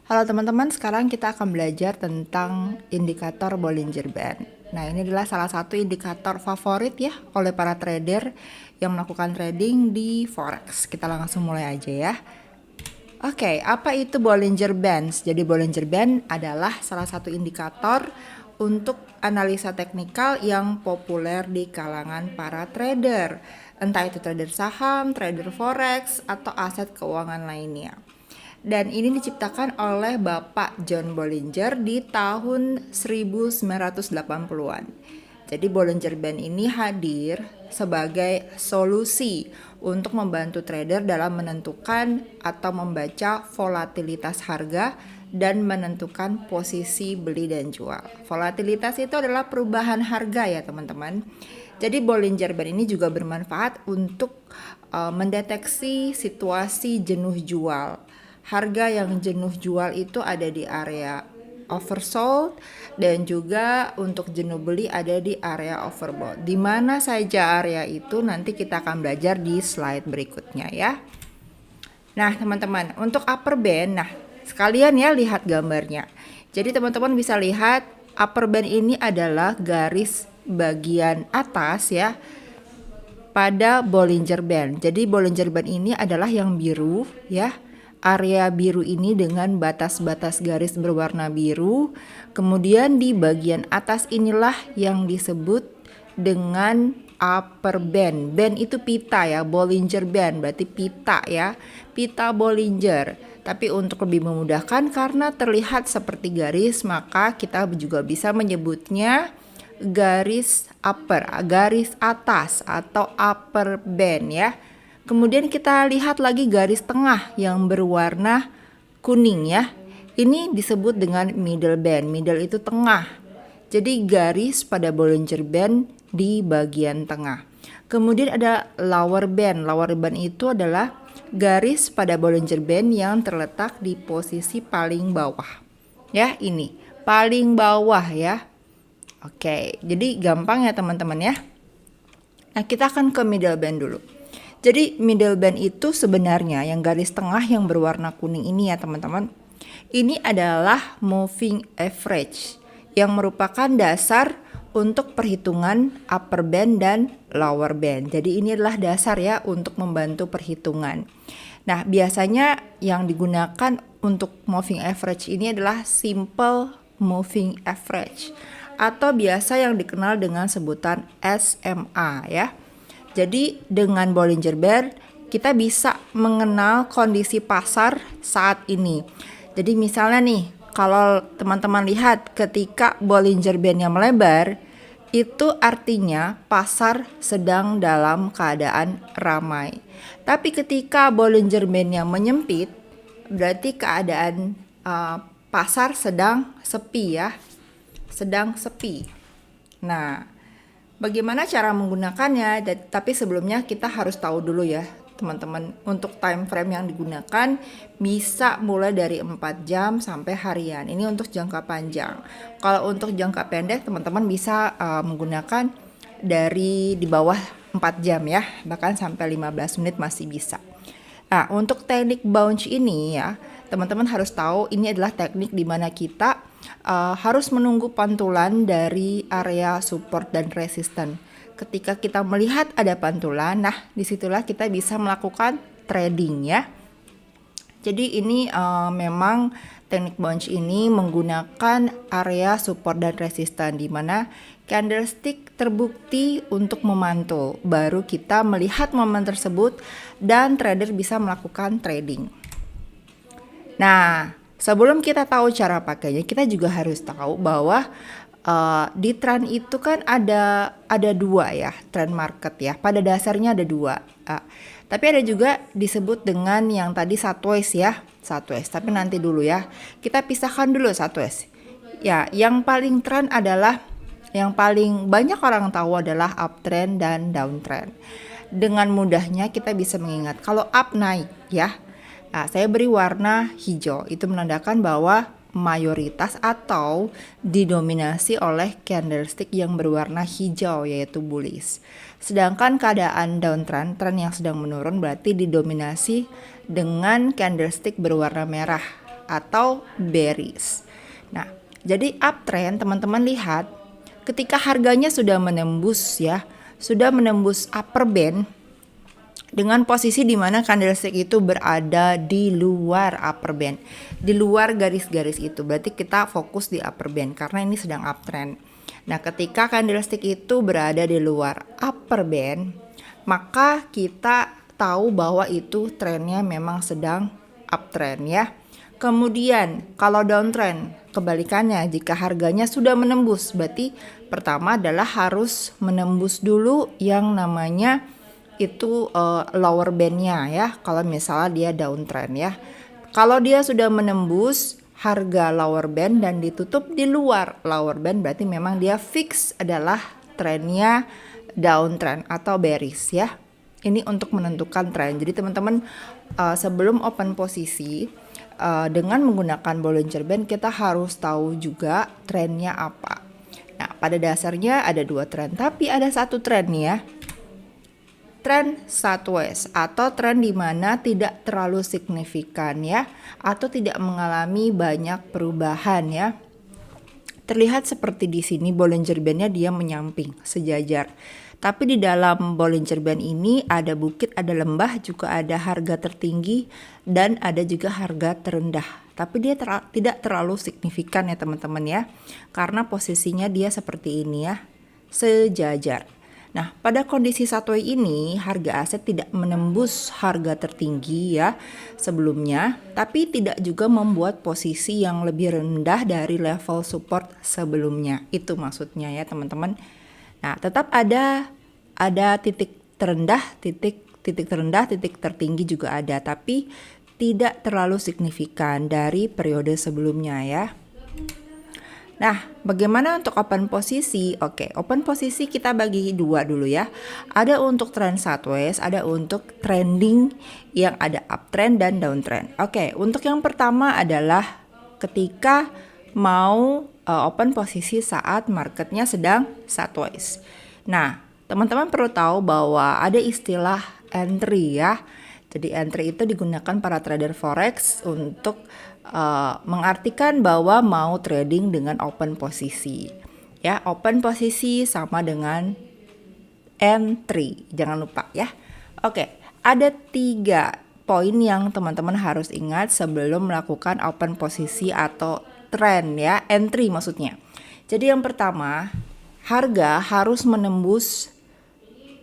Halo teman-teman, sekarang kita akan belajar tentang indikator Bollinger Band. Nah, ini adalah salah satu indikator favorit ya oleh para trader yang melakukan trading di forex. Kita langsung mulai aja ya. Oke, apa itu Bollinger Bands? Jadi Bollinger Band adalah salah satu indikator untuk analisa teknikal yang populer di kalangan para trader. Entah itu trader saham, trader forex, atau aset keuangan lainnya. Dan ini diciptakan oleh Bapak John Bollinger di tahun 1980-an. Jadi Bollinger Band ini hadir sebagai solusi untuk membantu trader dalam menentukan atau membaca volatilitas harga dan menentukan posisi beli dan jual. Volatilitas itu adalah perubahan harga ya teman-teman. Jadi Bollinger Band ini juga bermanfaat untuk mendeteksi situasi jenuh jual. Harga yang jenuh jual itu ada di area oversold dan juga untuk jenuh beli ada di area overbought. Di mana saja area itu nanti kita akan belajar di slide berikutnya ya. Nah, teman-teman, untuk upper band, sekalian ya lihat gambarnya. Jadi teman-teman bisa lihat upper band ini adalah garis bagian atas ya pada Bollinger Band. Jadi Bollinger Band ini adalah yang biru ya. Area biru ini dengan batas-batas garis berwarna biru. Kemudian di bagian atas inilah yang disebut dengan upper band. Band itu pita ya, Bollinger Band berarti pita ya. Pita Bollinger. Tapi untuk lebih memudahkan karena terlihat seperti garis, maka kita juga bisa menyebutnya garis upper, garis atas atau upper band ya. Kemudian kita lihat lagi garis tengah yang berwarna kuning ya. Ini disebut dengan middle band. Middle itu tengah. Jadi garis pada Bollinger Band di bagian tengah. Kemudian ada lower band. Lower band itu adalah garis pada Bollinger Band yang terletak di posisi paling bawah. Ya, ini paling bawah ya. Oke, jadi gampang ya teman-teman ya. Nah, kita akan ke middle band dulu. Jadi middle band itu sebenarnya yang garis tengah yang berwarna kuning ini ya teman-teman. Ini adalah moving average yang merupakan dasar untuk perhitungan upper band dan lower band. Jadi ini adalah dasar ya untuk membantu perhitungan. Nah, biasanya yang digunakan untuk moving average ini adalah simple moving average atau biasa yang dikenal dengan sebutan SMA ya. Jadi dengan Bollinger Band kita bisa mengenal kondisi pasar saat ini. Jadi misalnya nih, kalau teman-teman lihat ketika Bollinger Band-nya melebar, itu artinya pasar sedang dalam keadaan ramai. Tapi ketika Bollinger Band-nya menyempit, berarti keadaan pasar sedang sepi ya. Sedang sepi. Nah, bagaimana cara menggunakannya? Tapi sebelumnya kita harus tahu dulu ya teman-teman, untuk time frame yang digunakan bisa mulai dari 4 jam sampai harian. Ini untuk jangka panjang. Kalau untuk jangka pendek teman-teman bisa menggunakan dari di bawah 4 jam ya, bahkan sampai 15 menit masih bisa. Nah, untuk teknik bounce ini ya, teman-teman harus tahu ini adalah teknik di mana kita harus menunggu pantulan dari area support dan resisten. Ketika kita melihat ada pantulan, disitulah kita bisa melakukan trading ya. Jadi ini memang teknik bounce ini menggunakan area support dan resisten di mana candlestick terbukti untuk memantul. Baru kita melihat momen tersebut dan trader bisa melakukan trading. Nah, sebelum kita tahu cara pakainya, kita juga harus tahu bahwa di trend itu kan ada dua ya, trend market ya. Pada dasarnya ada dua. Tapi ada juga disebut dengan yang tadi sideways ya, sideways. Tapi nanti dulu ya, kita pisahkan dulu sideways. Ya, yang paling trend adalah, yang paling banyak orang tahu adalah uptrend dan downtrend. Dengan mudahnya kita bisa mengingat kalau up naik ya. Nah, saya beri warna hijau, itu menandakan bahwa mayoritas atau didominasi oleh candlestick yang berwarna hijau yaitu bullish. Sedangkan keadaan downtrend, tren yang sedang menurun berarti didominasi dengan candlestick berwarna merah atau bearish. Nah, jadi uptrend teman-teman lihat ketika harganya sudah menembus ya, sudah menembus upper band dengan posisi di mana candlestick itu berada di luar upper band, di luar garis-garis itu. Berarti kita fokus di upper band karena ini sedang uptrend. Nah, ketika candlestick itu berada di luar upper band, maka kita tahu bahwa itu trennya memang sedang uptrend ya. Kemudian kalau downtrend, kebalikannya, jika harganya sudah menembus, berarti pertama adalah harus menembus dulu yang namanya itu lower bandnya ya, kalau misalnya dia downtrend ya. Kalau dia sudah menembus harga lower band dan ditutup di luar lower band, berarti memang dia fix adalah trennya downtrend atau bearish ya. Ini untuk menentukan tren. Jadi teman-teman sebelum open posisi dengan menggunakan Bollinger Band, kita harus tahu juga trennya apa. Nah, pada dasarnya ada 2 tren, tapi ada satu tren nih ya. Tren sideways atau tren di mana tidak terlalu signifikan ya, atau tidak mengalami banyak perubahan ya. Terlihat seperti di sini Bollinger Band-nya dia menyamping sejajar. Tapi di dalam Bollinger Band ini ada bukit, ada lembah, juga ada harga tertinggi dan ada juga harga terendah. Tapi dia tidak terlalu signifikan ya teman-teman ya. Karena posisinya dia seperti ini ya, sejajar. Nah, pada kondisi sideways ini harga aset tidak menembus harga tertinggi ya sebelumnya, tapi tidak juga membuat posisi yang lebih rendah dari level support sebelumnya. Itu maksudnya ya teman-teman. Nah, tetap ada titik terendah, titik terendah, titik tertinggi juga ada, tapi tidak terlalu signifikan dari periode sebelumnya ya. Nah, bagaimana untuk open posisi? Oke, open posisi kita bagi 2 dulu ya. Ada untuk trend sideways, ada untuk trending yang ada uptrend dan downtrend. Oke, untuk yang pertama adalah ketika mau open posisi saat marketnya sedang sideways. Nah, teman-teman perlu tahu bahwa ada istilah entry ya. Jadi entry itu digunakan para trader forex untuk mengartikan bahwa mau trading dengan open posisi. Ya, open posisi sama dengan entry. Jangan lupa ya. Oke, ada 3 poin yang teman-teman harus ingat sebelum melakukan open posisi atau trend ya, entry maksudnya. Jadi yang pertama, harga harus menembus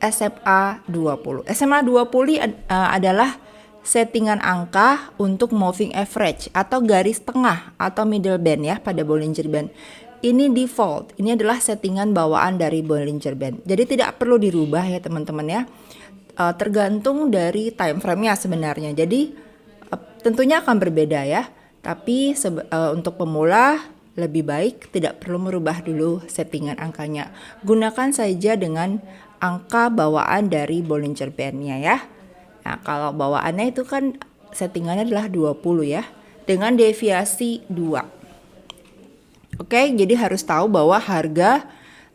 SMA 20. SMA 20 adalah settingan angka untuk moving average atau garis tengah atau middle band ya pada Bollinger Band. Ini default, ini adalah settingan bawaan dari Bollinger Band. Jadi tidak perlu dirubah ya teman-teman ya. Tergantung dari time frame-nya sebenarnya. Jadi tentunya akan berbeda ya. Tapi untuk pemula lebih baik tidak perlu merubah dulu settingan angkanya. Gunakan saja dengan angka bawaan dari Bollinger Band-nya ya. Nah, kalau bawaannya itu kan settingannya adalah 20 ya, dengan deviasi 2. Oke, jadi harus tahu bahwa harga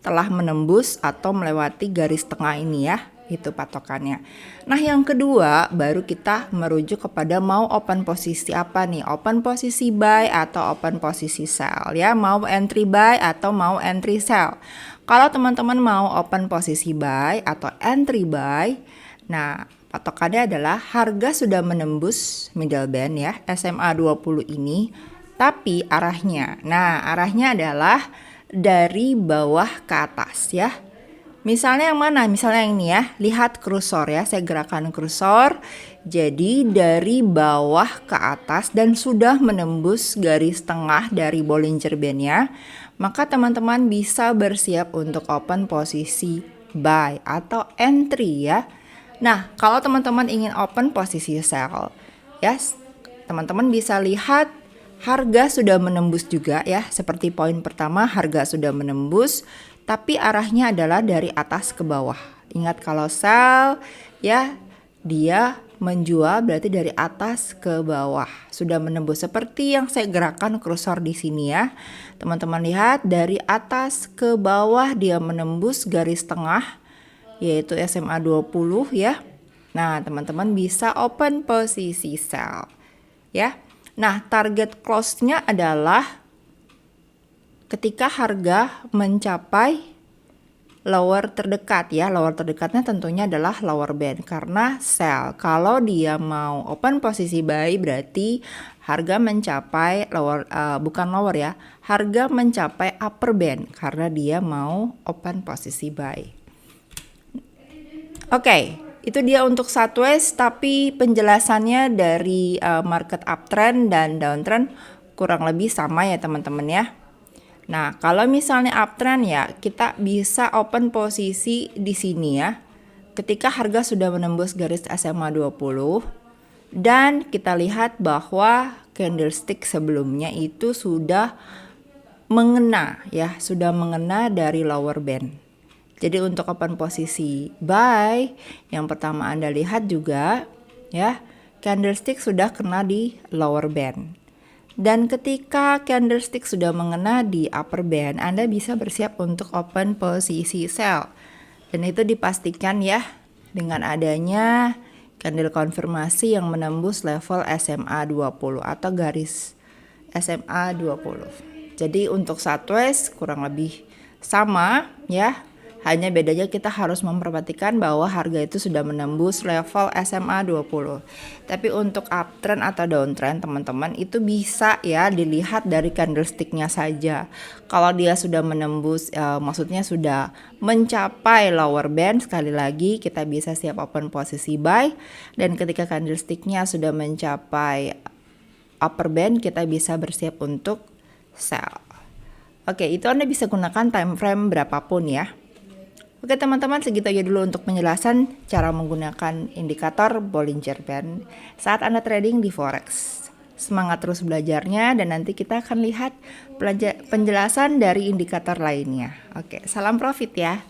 telah menembus atau melewati garis tengah ini ya, itu patokannya. Nah, yang kedua baru kita merujuk kepada mau open posisi apa nih, open posisi buy atau open posisi sell ya, mau entry buy atau mau entry sell. Kalau teman-teman mau open posisi buy atau entry buy, nah patokannya adalah harga sudah menembus middle band ya, SMA 20 ini, tapi arahnya. Nah, arahnya adalah dari bawah ke atas ya. Misalnya yang mana? Misalnya yang ini ya, lihat kursor ya, saya gerakan kursor. Jadi dari bawah ke atas dan sudah menembus garis tengah dari Bollinger Band-nya, maka teman-teman bisa bersiap untuk open posisi buy atau entry ya. Nah, kalau teman-teman ingin open posisi sell, ya, teman-teman bisa lihat harga sudah menembus juga ya. Seperti poin pertama, harga sudah menembus, tapi arahnya adalah dari atas ke bawah. Ingat kalau sell, ya, dia menjual berarti dari atas ke bawah. Sudah menembus seperti yang saya gerakan kursor di sini ya. Teman-teman lihat dari atas ke bawah dia menembus garis tengah, yaitu SMA 20 ya. Nah, teman-teman bisa open posisi sell ya. Nah, target close-nya adalah ketika harga mencapai lower terdekat ya. Lower terdekatnya tentunya adalah lower band karena sell. Kalau dia mau open posisi buy berarti harga mencapai lower, bukan lower ya, harga mencapai upper band karena dia mau open posisi buy. Oke, itu dia untuk sideways, tapi penjelasannya dari market uptrend dan downtrend kurang lebih sama ya teman-teman ya. Nah, kalau misalnya uptrend ya, kita bisa open posisi di sini ya. Ketika harga sudah menembus garis SMA 20 dan kita lihat bahwa candlestick sebelumnya itu sudah mengena ya, sudah mengena dari lower band. Jadi untuk open posisi buy, yang pertama Anda lihat juga ya, candlestick sudah kena di lower band. Dan ketika candlestick sudah mengena di upper band, Anda bisa bersiap untuk open posisi sell. Dan itu dipastikan ya dengan adanya candle konfirmasi yang menembus level SMA 20 atau garis SMA 20. Jadi untuk sideways kurang lebih sama ya. Hanya bedanya kita harus memperhatikan bahwa harga itu sudah menembus level SMA 20. Tapi untuk uptrend atau downtrend teman-teman itu bisa ya dilihat dari candlesticknya saja. Kalau dia sudah menembus, maksudnya sudah mencapai lower band, sekali lagi kita bisa siap open posisi buy. Dan ketika candlesticknya sudah mencapai upper band, kita bisa bersiap untuk sell. Oke, itu Anda bisa gunakan time frame berapapun ya. Oke teman-teman, segitu aja dulu untuk penjelasan cara menggunakan indikator Bollinger Band saat Anda trading di Forex. Semangat terus belajarnya dan nanti kita akan lihat penjelasan dari indikator lainnya. Oke, salam profit ya.